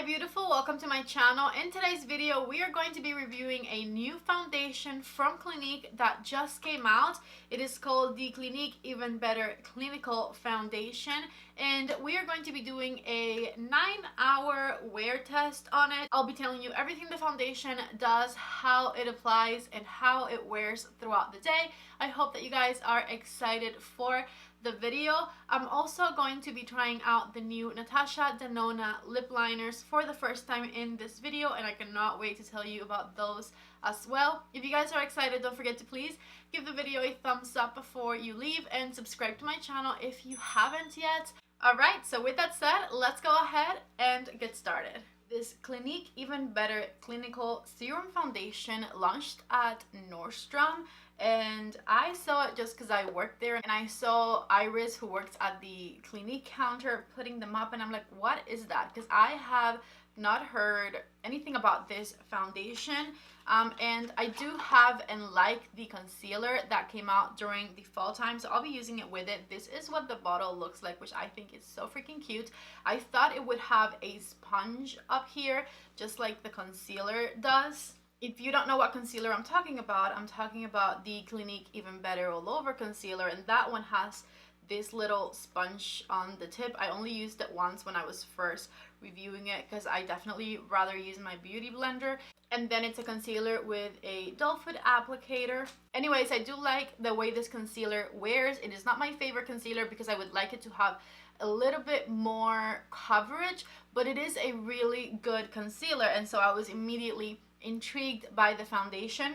Hi beautiful, welcome to my channel. In today's video we are going to be reviewing a new foundation from Clinique that just came out. It is called the Clinique Even Better Clinical Foundation, and we are going to be doing a 9-hour wear test on it. I'll be telling you everything the foundation does, how it applies, and how it wears throughout the day. I hope that you guys are excited for the video. I'm also going to be trying out the new Natasha Denona lip liners for the first time in this video, and I cannot wait to tell you about those as well. If you guys are excited, don't forget to please give the video a thumbs up before you leave and subscribe to my channel if you haven't yet. Alright, so with that said, let's go ahead and get started. This Clinique Even Better Clinical Serum Foundation launched at Nordstrom, and I saw it just because I worked there, and I saw Iris, who works at the Clinique counter, putting them up, and I'm like, what is that? Because I have not heard anything about this foundation, and I do have and like the concealer that came out during the fall time, so I'll be using it with it. This is what the bottle looks like, which I think is so freaking cute. I thought it would have a sponge up here just like the concealer does. If you don't know what concealer I'm talking about the Clinique Even Better All Over concealer, and that one has this little sponge on the tip. I only used it once when I was first reviewing it because I definitely rather use my beauty blender. And then it's a concealer with a doe foot applicator. Anyways, I do like the way this concealer wears. It is not my favorite concealer because I would like it to have a little bit more coverage, but it is a really good concealer, and so I was immediately intrigued by the foundation.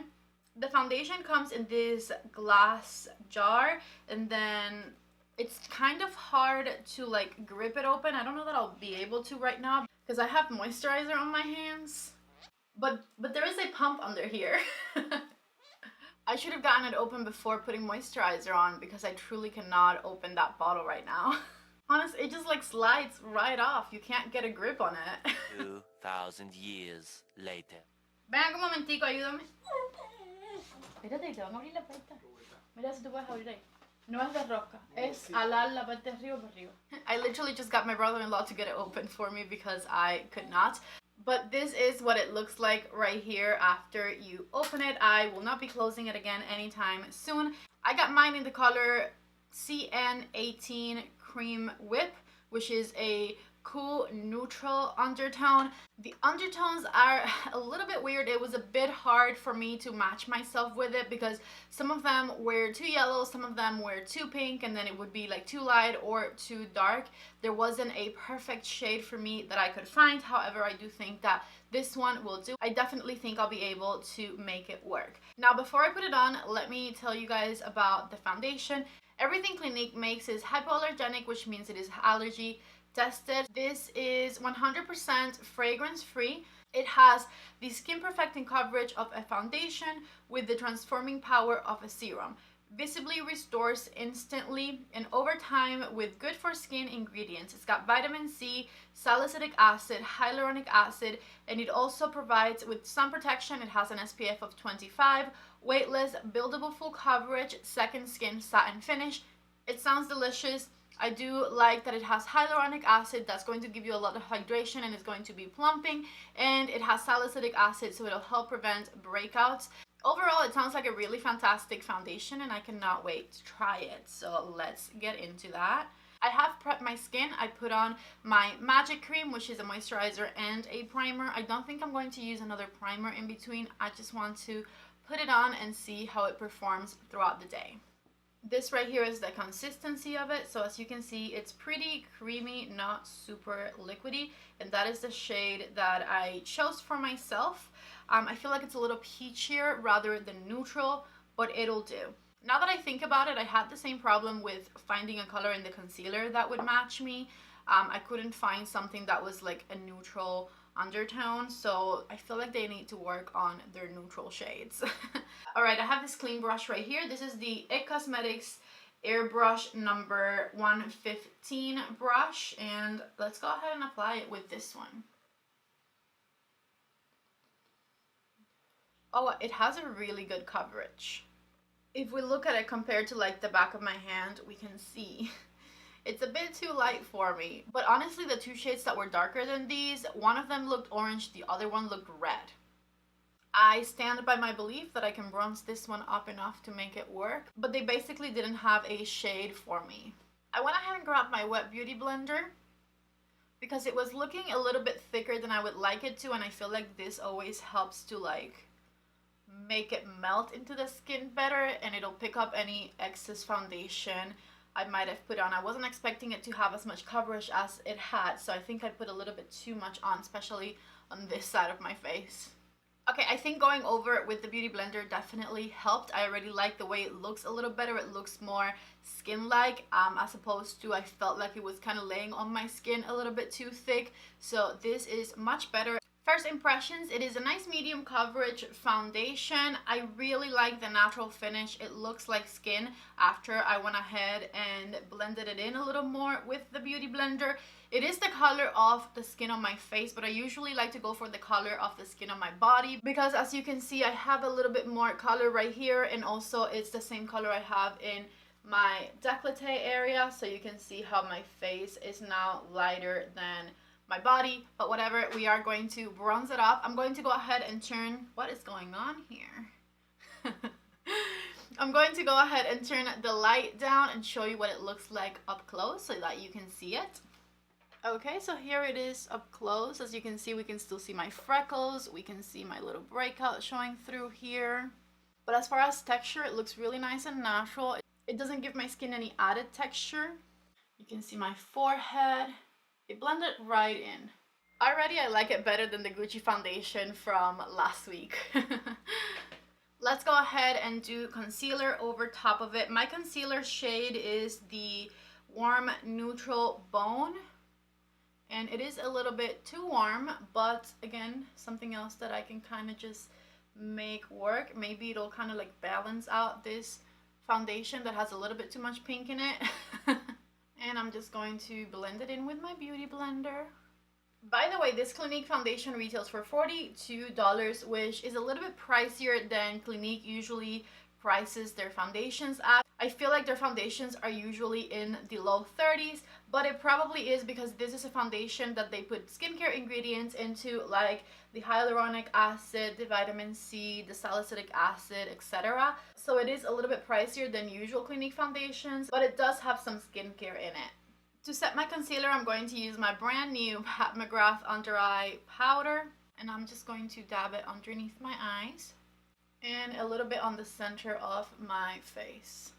The foundation comes in this glass jar, and then it's kind of hard to like grip it open. I don't know that I'll be able to right now because I have moisturizer on my hands, but there is a pump under here. I should have gotten it open before putting moisturizer on because I truly cannot open that bottle right now. Honestly, it just like slides right off. You can't get a grip on it. 2,000 years later. Ven un momentico, ayúdame. Espérate, te van a abrir la puerta. Mira si tú puedes abrir ahí. No es de rosca, es alar la parte de arriba por arriba. I literally just got my brother-in-law to get it open for me because I could not. But this is what it looks like right here after you open it. I will not be closing it again anytime soon. I got mine in the color CN18 Cream Whip, which is a cool neutral undertone. The undertones are a little bit weird. It was a bit hard for me to match myself with it because some of them were too yellow, some of them were too pink, and then it would be like too light or too dark. There wasn't a perfect shade for me that I could find. However, I do think that this one will do. I definitely think I'll be able to make it work. Now, before I put it on, let me tell you guys about the foundation. Everything Clinique makes is hypoallergenic, which means it is allergy tested. This is 100% fragrance free. It has the skin perfecting coverage of a foundation with the transforming power of a serum. Visibly restores instantly and over time with good for skin ingredients. It's got vitamin C, salicylic acid, hyaluronic acid, and it also provides with sun protection. It has an SPF of 25, weightless, buildable full coverage, second skin satin finish. It sounds delicious. I do like that it has hyaluronic acid that's going to give you a lot of hydration and it's going to be plumping, and it has salicylic acid, so it'll help prevent breakouts. Overall, it sounds like a really fantastic foundation and I cannot wait to try it. So let's get into that. I have prepped my skin. I put on my Magic Cream, which is a moisturizer and a primer. I don't think I'm going to use another primer in between. I just want to put it on and see how it performs throughout the day. This right here is the consistency of it. So as you can see, it's pretty creamy, not super liquidy, and that is the shade that I chose for myself. I feel like it's a little peachier rather than neutral, but it'll do. Now that I think about it, I had the same problem with finding a color in the concealer that would match me. I couldn't find something that was like a neutral undertone, so I feel like they need to work on their neutral shades. Alright, I have this clean brush right here. This is the IT Cosmetics Airbrush number 115 brush, and let's go ahead and apply it with this one. Oh, it has a really good coverage. If we look at it compared to like the back of my hand, we can see It's a bit too light for me. But honestly, the two shades that were darker than these, one of them looked orange, the other one looked red. I stand by my belief that I can bronze this one up enough to make it work, but they basically didn't have a shade for me. I went ahead and grabbed my wet beauty blender because it was looking a little bit thicker than I would like it to, and I feel like this always helps to like make it melt into the skin better, and it'll pick up any excess foundation I might have put on. I wasn't expecting it to have as much coverage as it had, so I think I put a little bit too much on, especially on this side of my face. Okay, I think going over it with the beauty blender definitely helped. I already like the way it looks a little better. It looks more skin-like, as opposed to I felt like it was kind of laying on my skin a little bit too thick. So this is much better. First impressions, it is a nice medium coverage foundation. I really like the natural finish. It looks like skin after I went ahead and blended it in a little more with the beauty blender. It is the color of the skin on my face, but I usually like to go for the color of the skin on my body because as you can see, I have a little bit more color right here, and also it's the same color I have in my décolleté area, so you can see how my face is now lighter than my body, but whatever, we are going to bronze it up. I'm going to go ahead and turn, what is going on here? I'm going to go ahead and turn the light down and show you what it looks like up close so that you can see it. Okay, so here it is up close. As you can see, we can still see my freckles. We can see my little breakout showing through here. But as far as texture, it looks really nice and natural. It doesn't give my skin any added texture. You can see my forehead. It blended right in. Already I like it better than the Gucci foundation from last week. Let's go ahead and do concealer over top of it. My concealer shade is the Warm Neutral Bone. And it is a little bit too warm, but again, something else that I can kind of just make work. Maybe it'll kind of like balance out this foundation that has a little bit too much pink in it. And I'm just going to blend it in with my beauty blender. By the way, this Clinique foundation retails for $42, which is a little bit pricier than Clinique usually prices their foundations at. I feel like their foundations are usually in the low 30s, but it probably is because this is a foundation that they put skincare ingredients into, like the hyaluronic acid, the vitamin C, the salicylic acid, etc. So it is a little bit pricier than usual Clinique foundations, but it does have some skincare in it. To set my concealer, I'm going to use my brand new Pat McGrath Under Eye Powder, and I'm just going to dab it underneath my eyes and a little bit on the center of my face.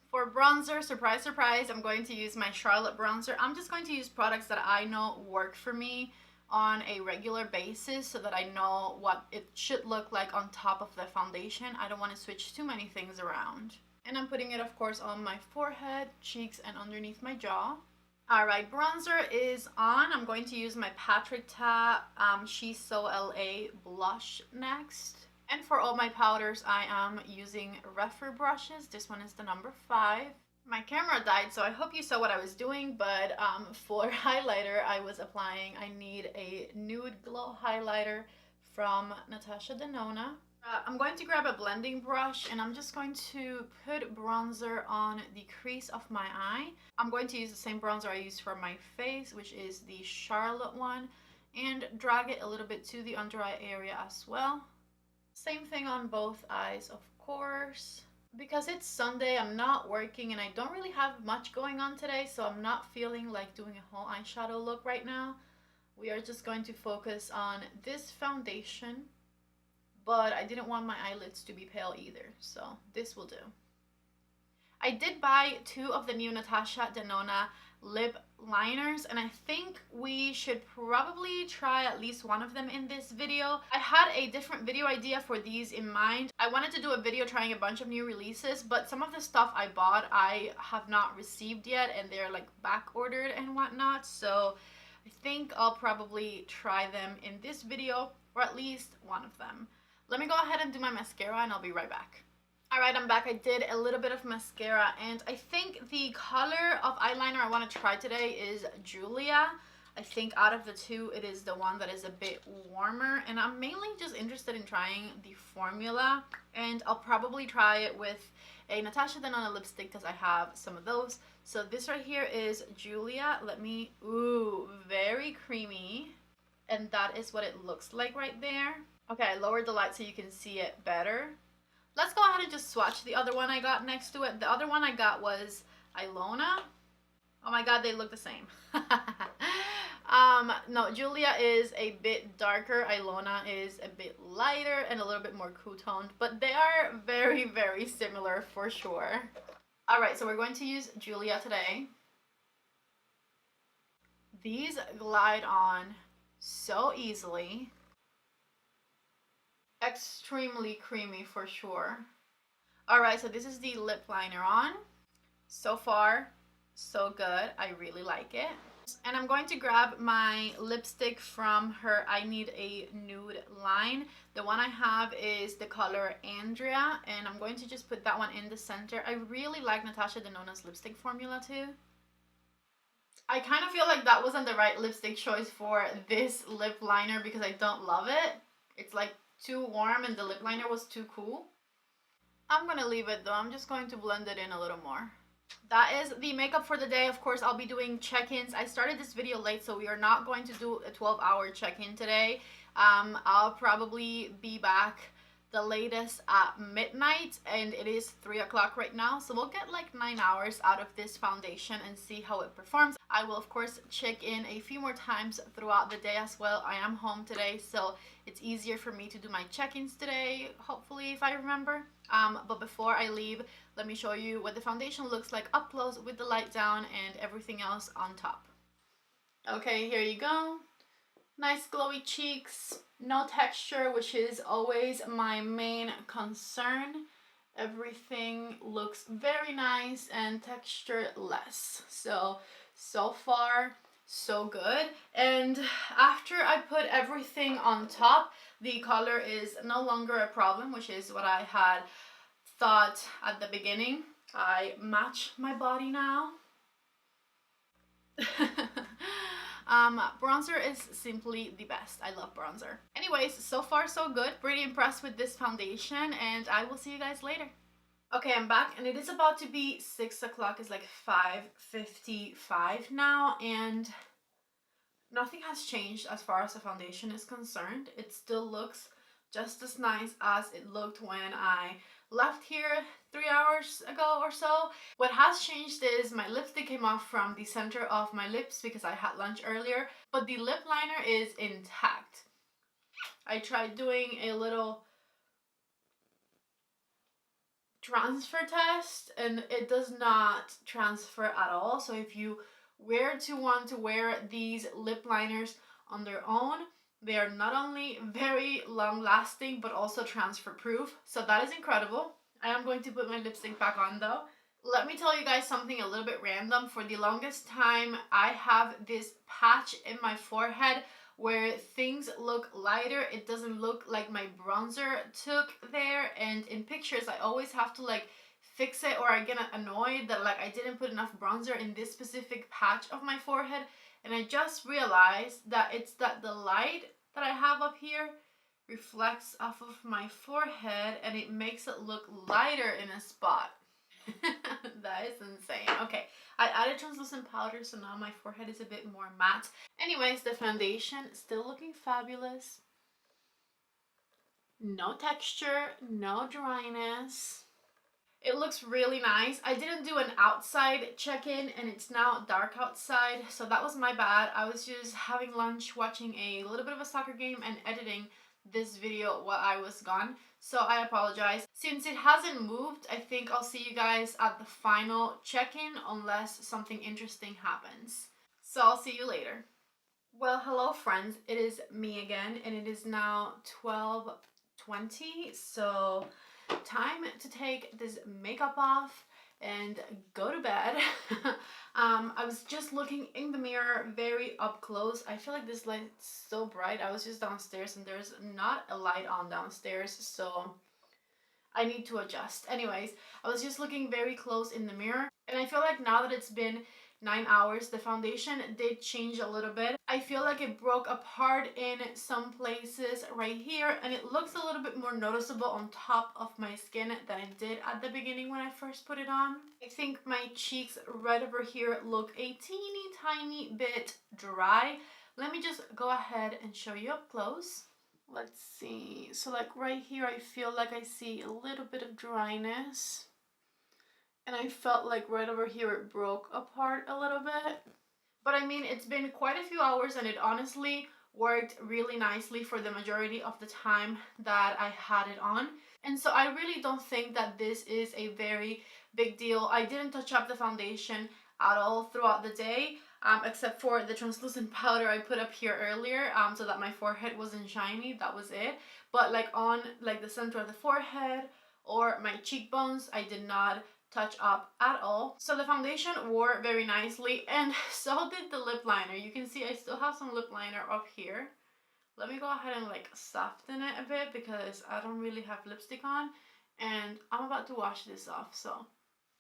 For bronzer, surprise, surprise, I'm going to use my Charlotte bronzer. I'm just going to use products that I know work for me on a regular basis so that I know what it should look like on top of the foundation. I don't want to switch too many things around. And I'm putting it, of course, on my forehead, cheeks, and underneath my jaw. Alright, bronzer is on. I'm going to use my Patrick Ta She's So LA blush next. And for all my powders, I am using refer brushes. This one is the number 5. My camera died, so I hope you saw what I was doing, but for highlighter, I was applying, I need a Nude Glow highlighter from Natasha Denona. I'm going to grab a blending brush, and I'm just going to put bronzer on the crease of my eye. I'm going to use the same bronzer I used for my face, which is the Charlotte one, and drag it a little bit to the under eye area as well. Same thing on both eyes, of course. Because it's Sunday, I'm not working and I don't really have much going on today, so I'm not feeling like doing a whole eyeshadow look right now. We are just going to focus on this foundation, but I didn't want my eyelids to be pale either, so this will do. I did buy 2 of the new Natasha Denona lip liners, and I think we should probably try at least one of them in this video. I had a different video idea for these in mind. I wanted to do a video trying a bunch of new releases, but some of the stuff I bought I have not received yet, and they're like back ordered and whatnot, so I think I'll probably try them in this video, or at least one of them. Let me go ahead and do my mascara and I'll be right back. Alright, I'm back. I did a little bit of mascara, and I think the color of eyeliner I want to try today is Julia. I I think out of the two, it is the one that is a bit warmer, and I'm mainly just interested in trying the formula, and I'll probably try it with a Natasha Denona lipstick because I have some of those. So this right here is Julia. Ooh, very creamy, and that is what it looks like right there. Okay, I lowered the light so you can see it better. Let's go ahead and just swatch the other one I got next to it. The other one I got was Ilona. Oh my god, they look the same. No, Julia is a bit darker. Ilona is a bit lighter and a little bit more cool toned, but they are very, very similar for sure. Alright, so we're going to use Julia today. These glide on so easily. Extremely creamy for sure. Alright, so this is the lip liner on. So far, so good. I really like it. And I'm going to grab my lipstick from her I Need a Nude line. The one I have is the color Andrea, and I'm going to just put that one in the center. I really like Natasha Denona's lipstick formula too. I kind of feel like that wasn't the right lipstick choice for this lip liner because I don't love it. It's like too warm and the lip liner was too cool. I'm gonna leave it though. I'm just going to blend it in a little more. That is the makeup for the day. Of course, I'll be doing check-ins. I started this video late, so we are not going to do a 12-hour check-in today. I'll probably be back the latest at midnight, and it is 3 o'clock right now, so we'll get like 9 hours out of this foundation and see how it performs. I will of course check in a few more times throughout the day as well. I am home today, so it's easier for me to do my check-ins today, hopefully, if I remember. But before I leave, let me show you what the foundation looks like up close with the light down and everything else on top. Okay, here you go. Nice glowy cheeks, no texture, which is always my main concern. Everything looks very nice and textureless. So far, so good. And after I put everything on top, the color is no longer a problem, which is what I had thought at the beginning. I match my body now. Bronzer is simply the best. I love bronzer. Anyways, so far so good. Pretty impressed with this foundation, and I will see you guys later. Okay, I'm back, and it is about to be 6 o'clock. It's like 5:55 now, and nothing has changed as far as the foundation is concerned. It still looks just as nice as it looked when I left here 3 hours ago or so. What has changed is my lipstick came off from the center of my lips because I had lunch earlier, but the lip liner is intact. I tried doing a little transfer test and it does not transfer at all. So if you were to want to wear these lip liners on their own, they are not only very long lasting but also transfer proof, so that is incredible. I am going to put my lipstick back on though. Let me tell you guys something a little bit random. For the longest time, I have this patch in my forehead where things look lighter. It doesn't look like my bronzer took there, and in pictures I always have to like fix it, or I get annoyed that like I didn't put enough bronzer in this specific patch of my forehead. And I just realized that it's that the light that I have up here reflects off of my forehead and it makes it look lighter in a spot. That is insane. Okay, I added translucent powder, so now my forehead is a bit more matte. Anyways, the foundation still looking fabulous. No texture, no dryness. It looks really nice. I didn't do an outside check-in and it's now dark outside, so that was my bad. I was just having lunch, watching a little bit of a soccer game and editing this video while I was gone, so I apologize. Since it hasn't moved, I think I'll see you guys at the final check-in unless something interesting happens. So I'll see you later. Well, hello friends, it is me again and it is now 12:20, so time to take this makeup off and go to bed. I was just looking in the mirror very up close. I feel like this light's so bright. I was just downstairs and there's not a light on downstairs, so I need to adjust. Anyways, I was just looking very close in the mirror and I feel like now that it's been 9 hours, the foundation did change a little bit. I feel like it broke apart in some places right here, and it looks a little bit more noticeable on top of my skin than it did at the beginning when I first put it on. I think my cheeks right over here look a teeny tiny bit dry. Let me just go ahead and show you up close. Let's see. So like right here, I feel like I see a little bit of dryness. And I felt like right over here it broke apart a little bit. But I mean, it's been quite a few hours and it honestly worked really nicely for the majority of the time that I had it on. And so I really don't think that this is a very big deal. I didn't touch up the foundation at all throughout the day, except for the translucent powder I put up here earlier, so that my forehead wasn't shiny. That was it. But like on like the center of the forehead or my cheekbones, I did not touch up at all. So the foundation wore very nicely, and so did the lip liner. You can see I still have some lip liner up here. Let me go ahead and like soften it a bit because I don't really have lipstick on, and I'm about to wash this off, so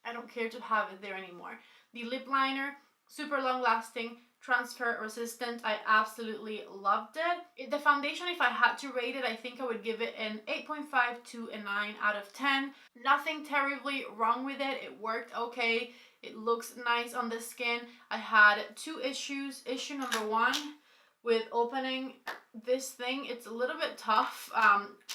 I don't care to have it there anymore. The lip liner, super long lasting, transfer resistant. I absolutely loved it. The foundation, if I had to rate it, I think I would give it an 8.5 to a 9 out of 10. Nothing terribly wrong with it. It worked okay. It looks nice on the skin. I had 2 issues. Issue number 1 with opening this thing, it's a little bit tough.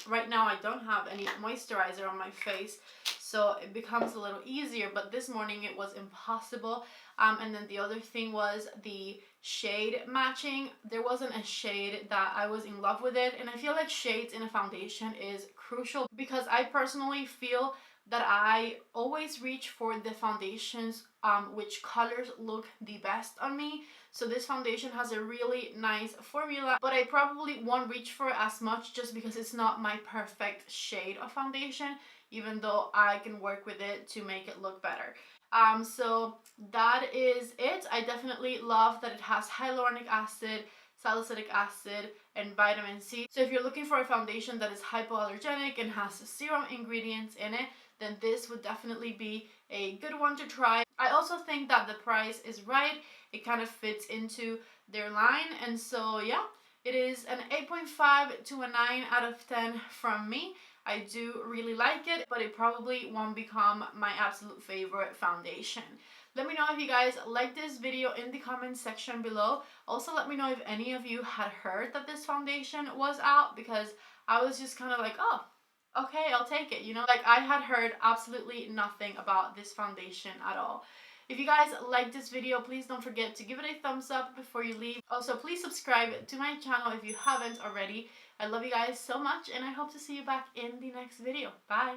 Right now I don't have any moisturizer on my face, so it becomes a little easier, but this morning it was impossible. And then the other thing was the shade matching. There wasn't a shade that I was in love with it, and I feel like shades in a foundation is crucial because I personally feel that I always reach for the foundations which colors look the best on me. So this foundation has a really nice formula, but I probably won't reach for it as much just because it's not my perfect shade of foundation, even though I can work with it to make it look better. So that is it. I definitely love that it has hyaluronic acid, salicylic acid, and vitamin C. So if you're looking for a foundation that is hypoallergenic and has serum ingredients in it, then this would definitely be a good one to try. I also think that the price is right. It kind of fits into their line, and so yeah, it is an 8.5 to a 9 out of 10 from me. I do really like it, but it probably won't become my absolute favorite foundation. Let me know if you guys like this video in the comment section below. Also, let me know if any of you had heard that this foundation was out, because I was just kind of like, oh, okay, I'll take it, you know? Like, I had heard absolutely nothing about this foundation at all. If you guys like this video, please don't forget to give it a thumbs up before you leave. Also, please subscribe to my channel if you haven't already. I love you guys so much, and I hope to see you back in the next video. Bye!